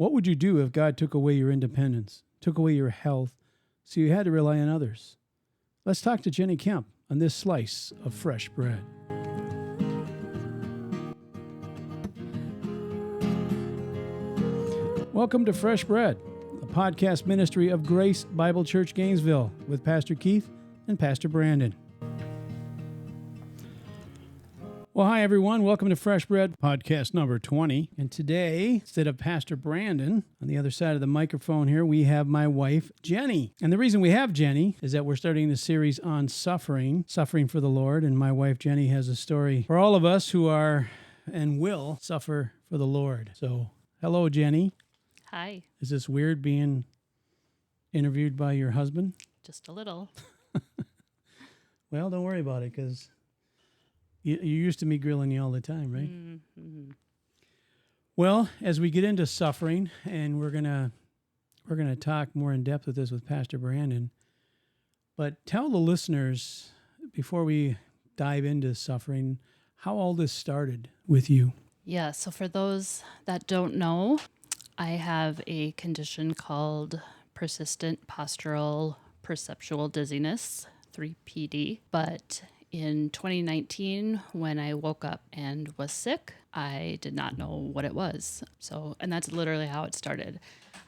What would you do if God took away your independence, took away your health, so you had to rely on others? Let's talk to Jenni Kemp on this slice of fresh bread. Welcome to Fresh Bread, a podcast ministry of Grace Bible Church Gainesville with Pastor Keith and Pastor Brandon. Well, hi, everyone. Welcome to Fresh Bread, podcast number 20. And today, instead of Pastor Brandon, on the other side of the microphone here, we have my wife, Jenni. And the reason we have Jenni is that we're starting the series on suffering for the Lord. And my wife, Jenni, has a story for all of us who are and will suffer for the Lord. So, hello, Jenni. Hi. Is this weird being interviewed by your husband? Just a little. Well, don't worry about it, because you're used to me grilling you all the time, right? Mm-hmm. Well, as we get into suffering, and we're gonna talk more in depth with this with Pastor Brandon, but tell the listeners, before we dive into suffering, how all this started with you. Yeah, so for those that don't know, I have a condition called persistent postural perceptual dizziness, 3PD, but in 2019, when I woke up and was sick, I did not know what it was. And that's literally how it started.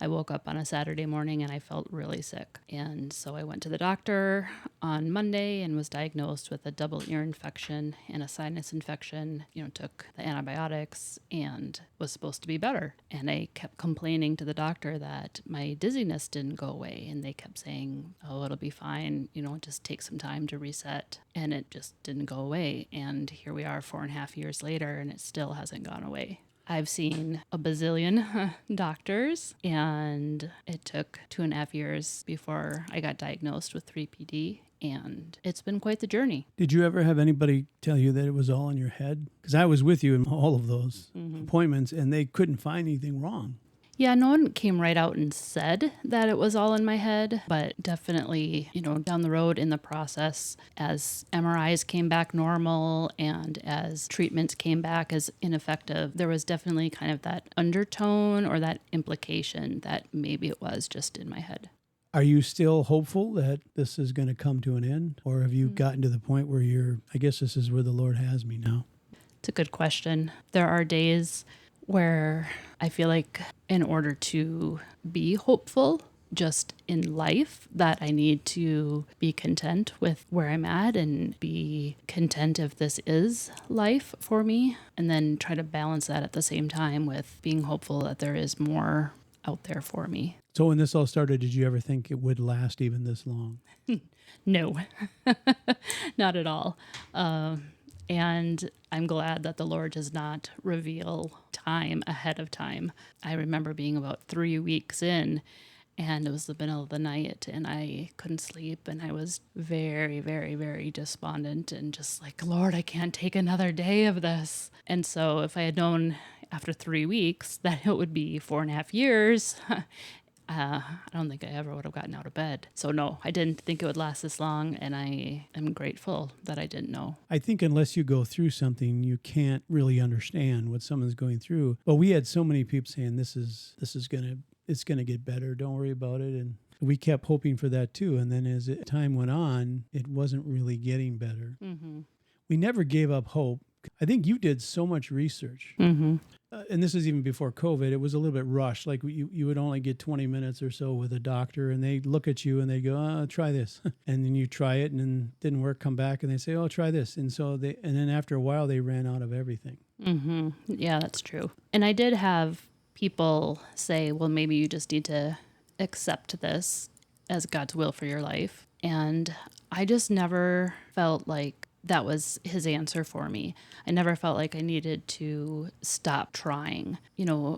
I woke up on a Saturday morning and I felt really sick. And so I went to the doctor on Monday and was diagnosed with a double ear infection and a sinus infection. Took the antibiotics and was supposed to be better. And I kept complaining to the doctor that my dizziness didn't go away. And they kept saying, oh, it'll be fine. Just take some time to reset. And it just didn't go away. And here we are 4.5 years later and it still hasn't gone away. I've seen a bazillion doctors, and it took 2.5 years before I got diagnosed with 3PD, and it's been quite the journey. Did you ever have anybody tell you that it was all in your head? Because I was with you in all of those appointments, and they couldn't find anything wrong. Yeah, no one came right out and said that it was all in my head, but definitely, down the road in the process, as MRIs came back normal and as treatments came back as ineffective, there was definitely kind of that undertone or that implication that maybe it was just in my head. Are you still hopeful that this is going to come to an end? Or have you gotten to the point where I guess this is where the Lord has me now? It's a good question. There are days where I feel like in order to be hopeful just in life, that I need to be content with where I'm at and be content if this is life for me, and then try to balance that at the same time with being hopeful that there is more out there for me. So when this all started, did you ever think it would last even this long? No, not at all. And I'm glad that the Lord does not reveal time ahead of time. I remember being about 3 weeks in, and it was the middle of the night, and I couldn't sleep, and I was very, very, very despondent, and just like, Lord, I can't take another day of this. And so if I had known after 3 weeks that it would be 4.5 years, I don't think I ever would have gotten out of bed. So no, I didn't think it would last this long, and I am grateful that I didn't know. I think unless you go through something, you can't really understand what someone's going through. But we had so many people saying, it's gonna get better. Don't worry about it. And we kept hoping for that too. And then as time went on, it wasn't really getting better. Mm-hmm. We never gave up hope. I think you did so much research. Mm-hmm. And this is even before COVID. It was a little bit rushed. Like you would only get 20 minutes or so with a doctor, and they look at you and they go, try this. And then you try it and then it didn't work, come back and they say, try this. And so and then after a while they ran out of everything. Mm-hmm. Yeah, that's true. And I did have people say, well, maybe you just need to accept this as God's will for your life. And I just never felt like that was his answer for me. I never felt like I needed to stop trying.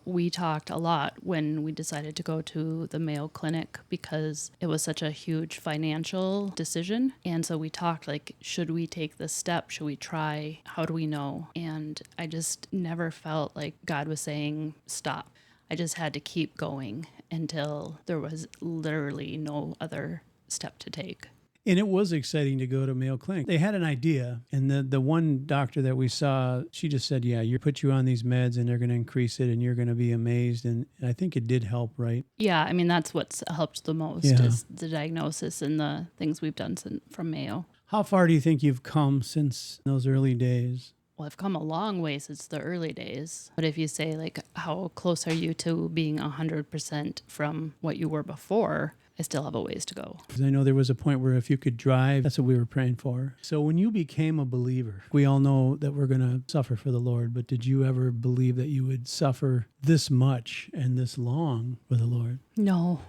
We talked a lot when we decided to go to the Mayo Clinic because it was such a huge financial decision. And so we talked like, should we take this step? Should we try? How do we know? And I just never felt like God was saying, stop. I just had to keep going until there was literally no other step to take. And it was exciting to go to Mayo Clinic. They had an idea, and the one doctor that we saw, she just said, yeah, you put you on these meds and they're going to increase it and you're going to be amazed. And I think it did help, right? Yeah, I mean, that's what's helped the most is the diagnosis and the things we've done from Mayo. How far do you think you've come since those early days? Well, I've come a long way since the early days. But if you say, like, how close are you to being 100% from what you were before, I still have a ways to go. Because I know there was a point where if you could drive, that's what we were praying for. So when you became a believer, we all know that we're going to suffer for the Lord, but did you ever believe that you would suffer this much and this long for the Lord? No.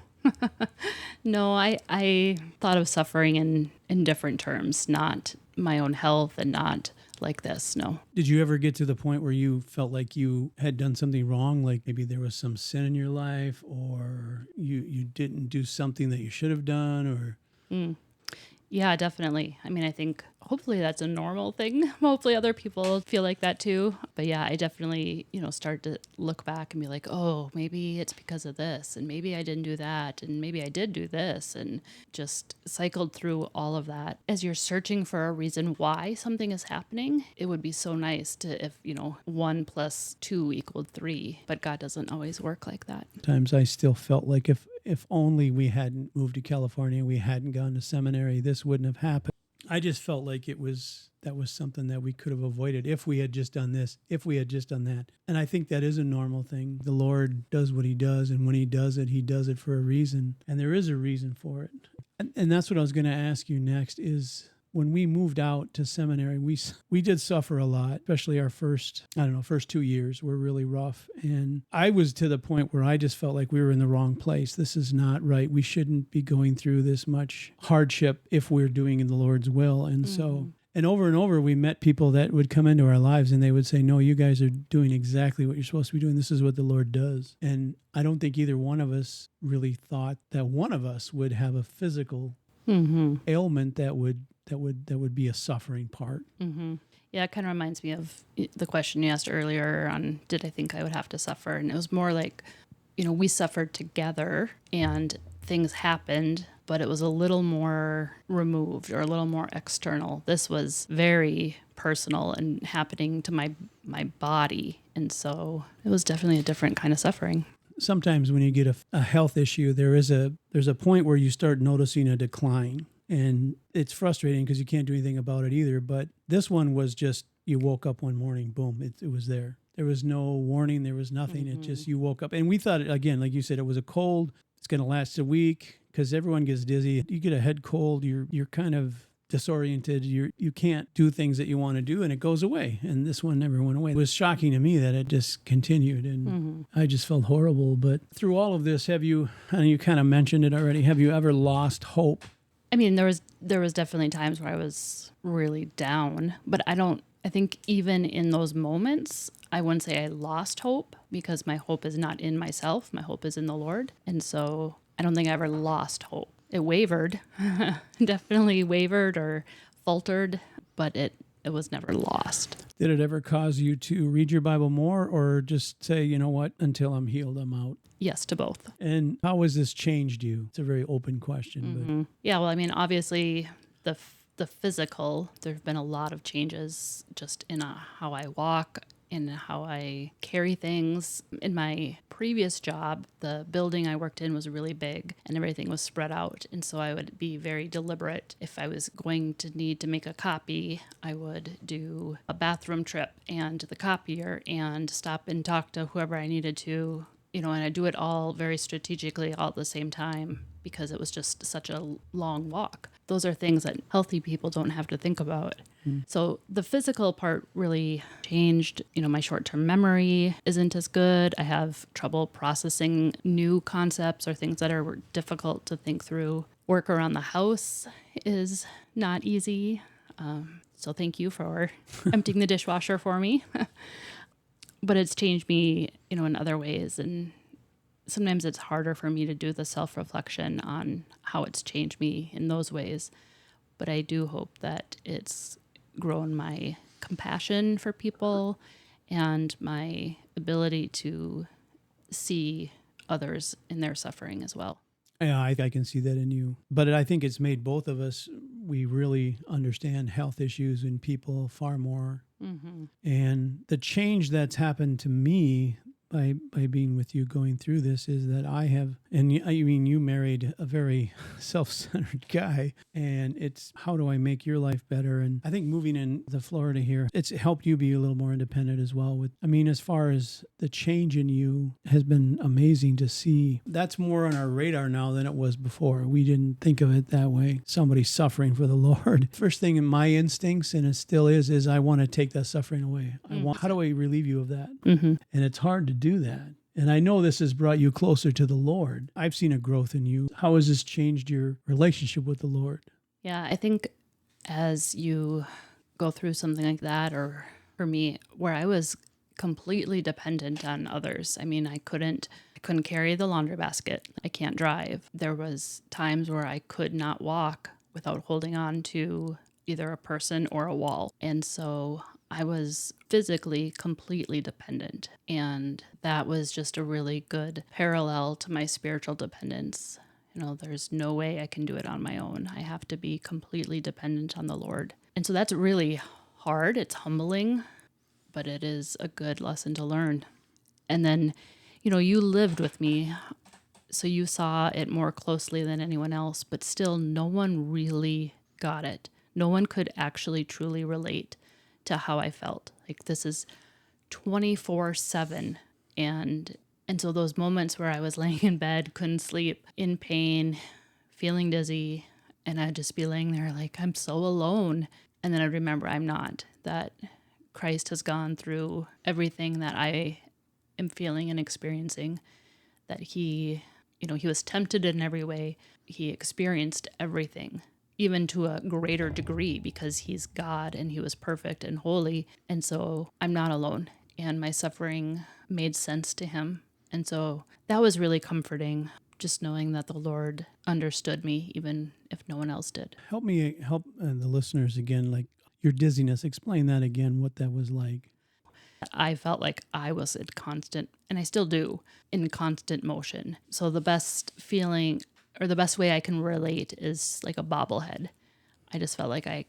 No, I thought of suffering in different terms, not my own health and not like this, no. Did you ever get to the point where you felt like you had done something wrong, like maybe there was some sin in your life, or you didn't do something that you should have done, or... Yeah, definitely. I mean, I think hopefully that's a normal thing. Hopefully other people feel like that too. But yeah, I definitely, start to look back and be like, oh, maybe it's because of this, and maybe I didn't do that, and maybe I did do this, and just cycled through all of that. As you're searching for a reason why something is happening, it would be so nice to if, 1 + 2 = 3, but God doesn't always work like that. Sometimes I still felt like if only we hadn't moved to California, we hadn't gone to seminary, this wouldn't have happened. I just felt like that was something that we could have avoided if we had just done this, if we had just done that. And I think that is a normal thing. The Lord does what he does, and when he does it for a reason. And there is a reason for it. And that's what I was going to ask you next is, when we moved out to seminary, we did suffer a lot, especially our first 2 years were really rough. And I was to the point where I just felt like we were in the wrong place. This is not right. We shouldn't be going through this much hardship if we're doing in the Lord's will. And so, and over, we met people that would come into our lives and they would say, no, you guys are doing exactly what you're supposed to be doing. This is what the Lord does. And I don't think either one of us really thought that one of us would have a physical ailment that would be a suffering part. Mm-hmm. Yeah, it kind of reminds me of the question you asked earlier on, did I think I would have to suffer? And it was more like, we suffered together and things happened, but it was a little more removed or a little more external. This was very personal and happening to my body. And so it was definitely a different kind of suffering. Sometimes when you get a health issue, there's a point where you start noticing a decline. And it's frustrating because you can't do anything about it either. But this one was just, you woke up one morning, boom, it was there. There was no warning. There was nothing. Mm-hmm. It just, you woke up. And we thought, again, like you said, it was a cold. It's going to last a week because everyone gets dizzy. You get a head cold. You're kind of disoriented. You can't do things that you want to do, and it goes away. And this one never went away. It was shocking to me that it just continued, and I just felt horrible. But through all of this, and you kind of mentioned it already, have you ever lost hope? I mean, there was definitely times where I was really down, but I think even in those moments, I wouldn't say I lost hope, because my hope is not in myself. My hope is in the Lord. And so I don't think I ever lost hope. It wavered, definitely wavered or faltered, but it was never lost. Did it ever cause you to read your Bible more, or just say, you know what, until I'm healed, I'm out? Yes, to both. And how has this changed you? It's a very open question. But yeah, well, I mean, obviously the physical, there have been a lot of changes just in how I walk, in how I carry things. In my previous job, the building I worked in was really big and everything was spread out. And so I would be very deliberate. If I was going to need to make a copy, I would do a bathroom trip and the copier and stop and talk to whoever I needed to, and I do it all very strategically all at the same time, because it was just such a long walk. Those are things that healthy people don't have to think about. So the physical part really changed. My short-term memory isn't as good. I have trouble processing new concepts or things that are difficult to think through. Work around the house is not easy. So thank you for emptying the dishwasher for me. But it's changed me, in other ways. And sometimes it's harder for me to do the self-reflection on how it's changed me in those ways. But I do hope that it's grown my compassion for people and my ability to see others in their suffering as well. Yeah, I can see that in you. But I think it's made both of us, we really understand health issues in people far more. Mm-hmm. And the change that's happened to me by being with you going through this is that I have, and you married a very self-centered guy, and it's how do I make your life better? And I think moving in the Florida here, it's helped you be a little more independent as well. As far as the change in you has been amazing to see. That's more on our radar now than it was before. We didn't think of it that way. Somebody suffering for the Lord. First thing in my instincts, and it still is I want to take that suffering away. How do I relieve you of that? Mm-hmm. And it's hard to do that. And I know this has brought you closer to the Lord. I've seen a growth in you. How has this changed your relationship with the Lord? Yeah, I think as you go through something like that, or for me, where I was completely dependent on others. I couldn't carry the laundry basket. I can't drive. There was times where I could not walk without holding on to either a person or a wall. And so I was physically completely dependent. And that was just a really good parallel to my spiritual dependence. There's no way I can do it on my own. I have to be completely dependent on the Lord. And so that's really hard. It's humbling, but it is a good lesson to learn. And then, you lived with me, so you saw it more closely than anyone else, but still no one really got it. No one could actually truly relate to how I felt. Like, this is 24/7. And so those moments where I was laying in bed, couldn't sleep, in pain, feeling dizzy, and I'd just be laying there like, I'm so alone. And then I'd remember I'm not, that Christ has gone through everything that I am feeling and experiencing, that he was tempted in every way. He experienced everything, even to a greater degree, because he's God and he was perfect and holy. And so I'm not alone, and my suffering made sense to him. And so that was really comforting, just knowing that the Lord understood me, even if no one else did. Help the listeners again, like your dizziness. Explain that again, what that was like. I felt like I was in constant, and I still do, in constant motion. So the best feeling, or the best way I can relate, is like a bobblehead. I just felt like I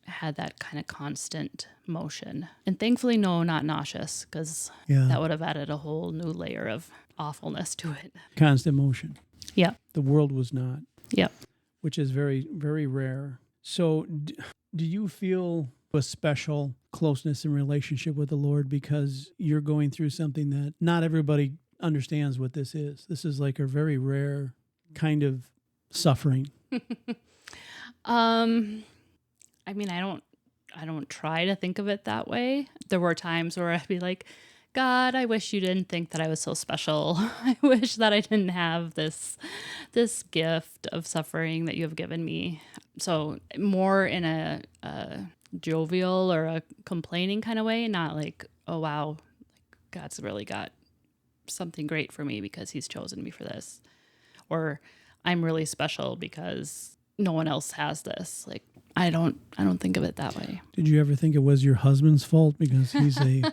had that kind of constant motion. And thankfully, no, not nauseous, because that would have added a whole new layer of awfulness to it. Constant motion. Yeah. The world was not. Yeah. Which is very, very rare. So do you feel a special closeness and relationship with the Lord because you're going through something that not everybody understands what this is? This is like a very rare kind of suffering. I don't try to think of it that way. There were times where I'd be like, God, I wish you didn't think that I was so special. I wish that I didn't have this gift of suffering that you have given me. So more in a jovial or a complaining kind of way, not like, oh wow, God's really got something great for me because he's chosen me for this, or I'm really special because no one else has this. Like, I don't think of it that way. Did you ever think it was your husband's fault because the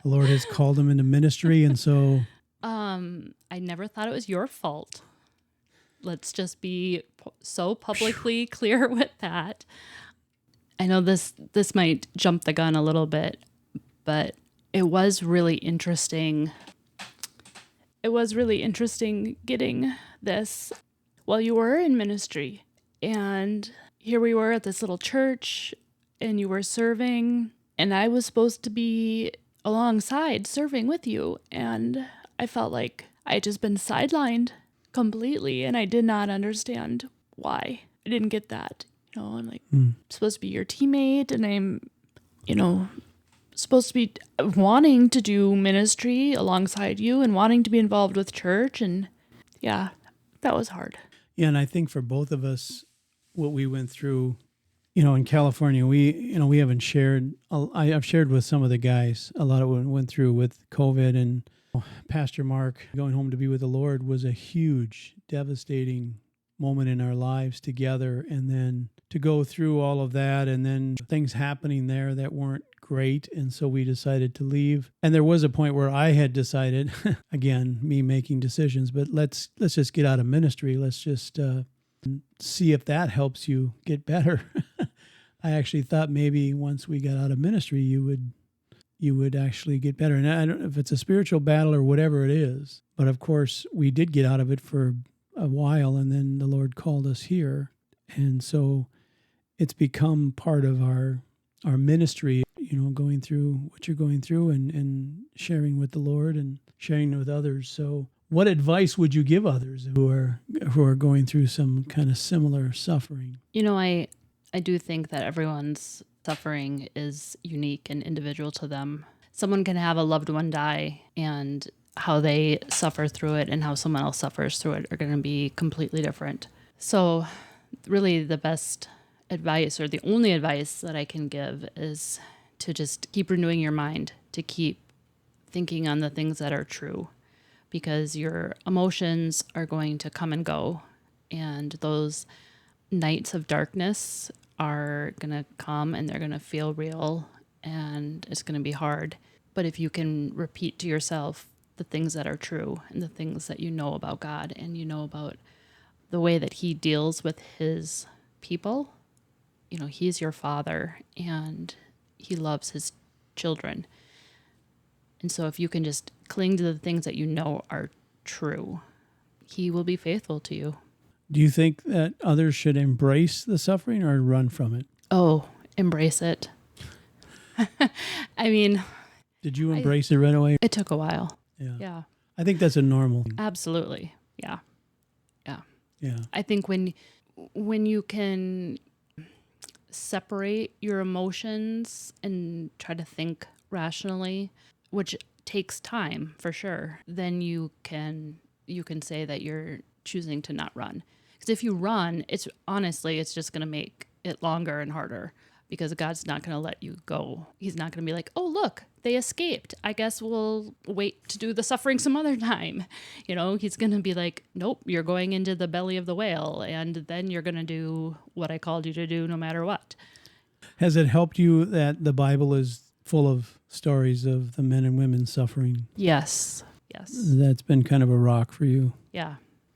Lord has called him into ministry, and so? I never thought it was your fault. Let's just be so publicly clear with that. I know this might jump the gun a little bit, but it was really interesting. It was really interesting getting this while you were in ministry. And here we were at this little church, and you were serving, and I was supposed to be alongside serving with you. And I felt like I had just been sidelined completely, and I did not understand why. I didn't get that. I'm like, supposed to be your teammate, and I'm, supposed to be wanting to do ministry alongside you and wanting to be involved with church. And yeah, that was hard. Yeah, and I think for both of us, what we went through, in California, we haven't shared. I've shared with some of the guys a lot of what went through with COVID, and Pastor Mark going home to be with the Lord was a huge, devastating moment in our lives together. And then to go through all of that, and then things happening there that weren't great. And so we decided to leave. And there was a point where I had decided, again, me making decisions, but let's just get out of ministry. Let's just see if that helps you get better. I actually thought maybe once we got out of ministry, you would actually get better. And I don't know if it's a spiritual battle or whatever it is, but of course we did get out of it for a while, and then the Lord called us here. And so it's become part of our ministry, going through what you're going through and sharing with the Lord and sharing with others. So what advice would you give others who are going through some kind of similar suffering? I do think that everyone's suffering is unique and individual to them. Someone can have a loved one die, and how they suffer through it and how someone else suffers through it are going to be completely different. So really the best advice, or the only advice that I can give, is to just keep renewing your mind, to keep thinking on the things that are true, because your emotions are going to come and go, and those nights of darkness are going to come and they're going to feel real, and it's going to be hard. But if you can repeat to yourself the things that are true and the things that you know about God, and you know about the way that he deals with his people, he's your father and he loves his children. And so if you can just cling to the things that you know are true, he will be faithful to you. Do you think that others should embrace the suffering or run from it? Oh, embrace it. I mean, did you embrace it right away? It took a while. Yeah. I think that's a normal thing. Absolutely. Yeah. Yeah. I think when you can separate your emotions and try to think rationally, which takes time for sure, then you can say that you're choosing to not run. Because if you run, it's just going to make it longer and harder, because God's not going to let you go. He's not going to be like, oh, look, they escaped. I guess we'll wait to do the suffering some other time. He's going to be like, nope, you're going into the belly of the whale, and then you're going to do what I called you to do no matter what. Has it helped you that the Bible is full of stories of the men and women suffering? Yes. That's been kind of a rock for you. Yeah.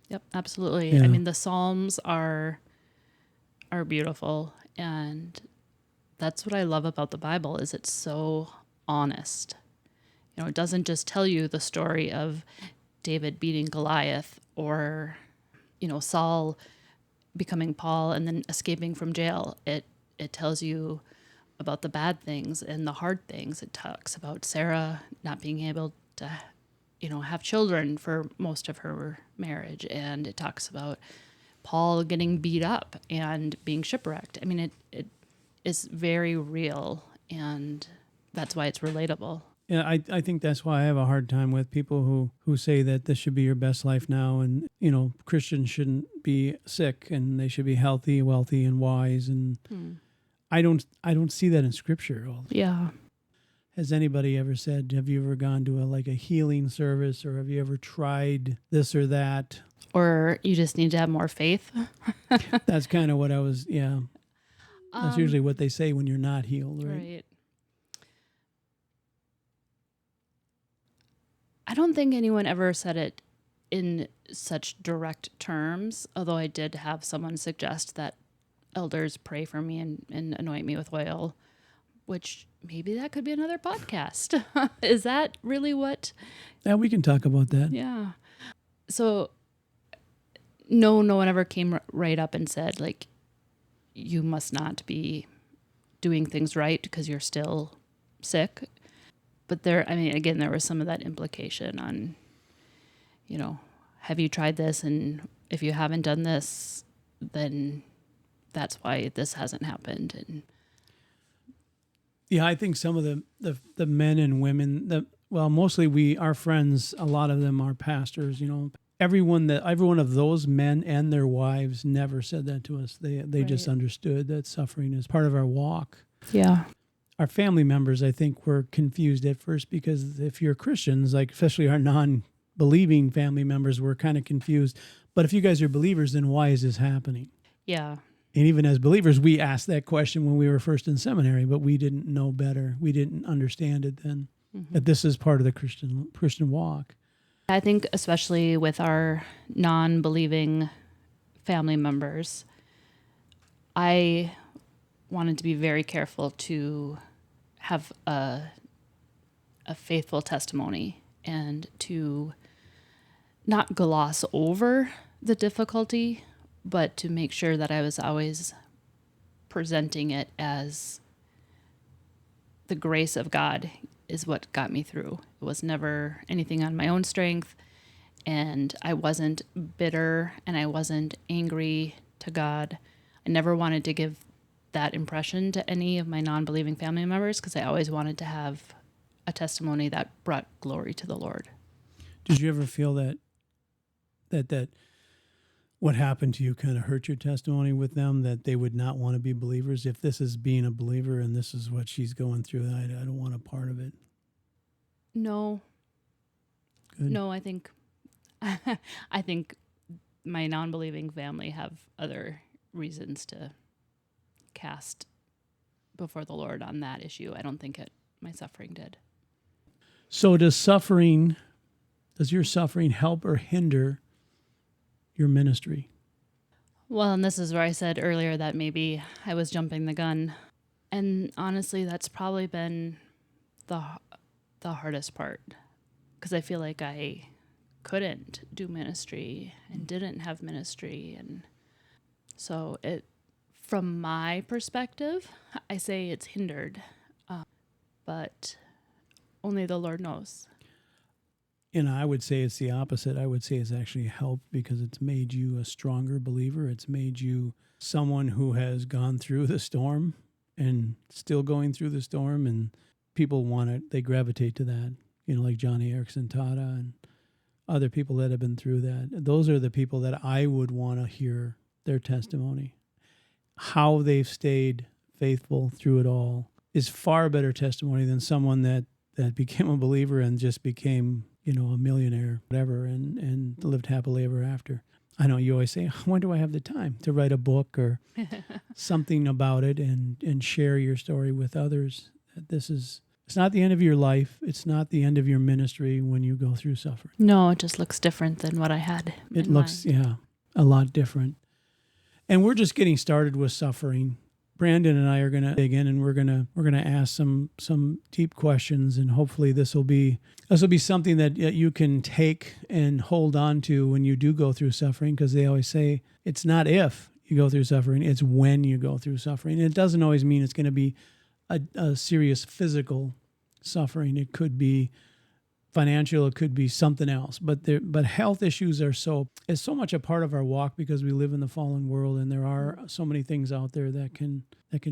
Yep, absolutely. Yeah. I mean, the Psalms are beautiful, and that's what I love about the Bible, is it's so honest. It doesn't just tell you the story of David beating Goliath, or Saul becoming Paul and then escaping from jail. It tells you about the bad things and the hard things. It talks about Sarah not being able to have children for most of her marriage, and it talks about Paul getting beat up and being shipwrecked. I mean, it is very real, and that's why it's relatable. Yeah, I think that's why I have a hard time with people who say that this should be your best life now, and Christians shouldn't be sick, and they should be healthy, wealthy, and wise. And I don't see that in Scripture. Yeah. Has anybody ever said, have you ever gone to a healing service, or have you ever tried this or that? Or you just need to have more faith? That's kind of what I was, yeah. That's usually what they say when you're not healed, right? Right. I don't think anyone ever said it in such direct terms, although I did have someone suggest that elders pray for me and anoint me with oil, which maybe that could be another podcast. Is that really what? Yeah, we can talk about that. Yeah. So no one ever came right up and said, like, you must not be doing things right because you're still sick. But there was some of that implication on, have you tried this? And if you haven't done this, then that's why this hasn't happened. And yeah, I think some of the men and women mostly our friends, a lot of them are pastors, Every one of those men and their wives never said that to us. They just understood that suffering is part of our walk. Yeah. Our family members, I think, were confused at first, because if you're Christians, especially our non-believing family members, were kind of confused. But if you guys are believers, then why is this happening? Yeah. And even as believers, we asked that question when we were first in seminary, but we didn't know better. We didn't understand it then, that this is part of the Christian walk. I think especially with our non-believing family members, I wanted to be very careful to have a faithful testimony and to not gloss over the difficulty, but to make sure that I was always presenting it as the grace of God is what got me through. It was never anything on my own strength, and I wasn't bitter and I wasn't angry to God. I never wanted to give that impression to any of my non-believing family members because I always wanted to have a testimony that brought glory to the Lord. Did you ever feel that what happened to you kind of hurt your testimony with them, that they would not want to be believers? If this is being a believer and this is what she's going through, I don't want a part of it. No. Good. No, I think my non-believing family have other reasons to cast before the Lord on that issue. I don't think my suffering did. So does your suffering help or hinder your ministry? Well, and this is where I said earlier that maybe I was jumping the gun. And honestly, that's probably been the hardest part, because I feel like I couldn't do ministry and didn't have ministry. And so from my perspective, I say it's hindered, but only the Lord knows. And I would say it's the opposite. I would say it's actually helped because it's made you a stronger believer. It's made you someone who has gone through the storm and still going through the storm, and people want it. They gravitate to that, like Johnny Erickson Tada and other people that have been through that. Those are the people that I would want to hear their testimony. How they've stayed faithful through it all is far better testimony than someone that became a believer and just became, a millionaire, whatever, and lived happily ever after. I know you always say, when do I have the time to write a book or something about it and share your story with others? It's not the end of your life. It's not the end of your ministry when you go through suffering. No, it just looks different than what I had. It looks, a lot different. And we're just getting started with suffering. Brandon and I are going to dig in, and we're going to ask some deep questions, and hopefully this will be something that you can take and hold on to when you do go through suffering, because they always say it's not if you go through suffering, it's when you go through suffering. And it doesn't always mean it's going to be a serious physical suffering. It could be financial, it could be something else. But health issues it's so much a part of our walk because we live in the fallen world, and there are so many things out there that can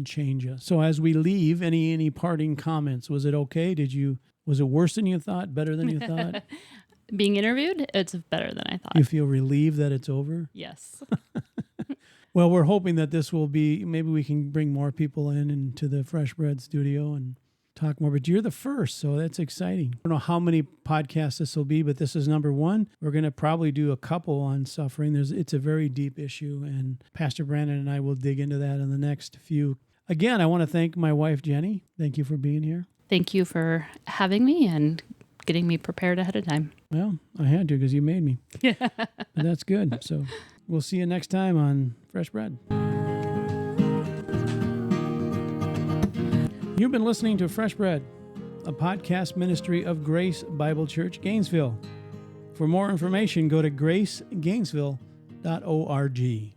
change us. So as we leave, any parting comments? Was it okay? Was it worse than you thought? Better than you thought? Being interviewed, it's better than I thought. You feel relieved that it's over? Yes. Well, we're hoping that this will be, maybe we can bring more people into the Fresh Bread studio and talk more, but you're the first, so that's exciting. I don't know how many podcasts this will be, but this is number one. We're going to probably do a couple on suffering. It's a very deep issue, and Pastor Brandon and I will dig into that in the next few. Again, I want to thank my wife, Jenni. Thank you for being here. Thank you for having me and getting me prepared ahead of time. Well, I had to because you made me. Yeah. But that's good. So we'll see you next time on Fresh Bread. You've been listening to Fresh Bread, a podcast ministry of Grace Bible Church, Gainesville. For more information, go to gracegainesville.org.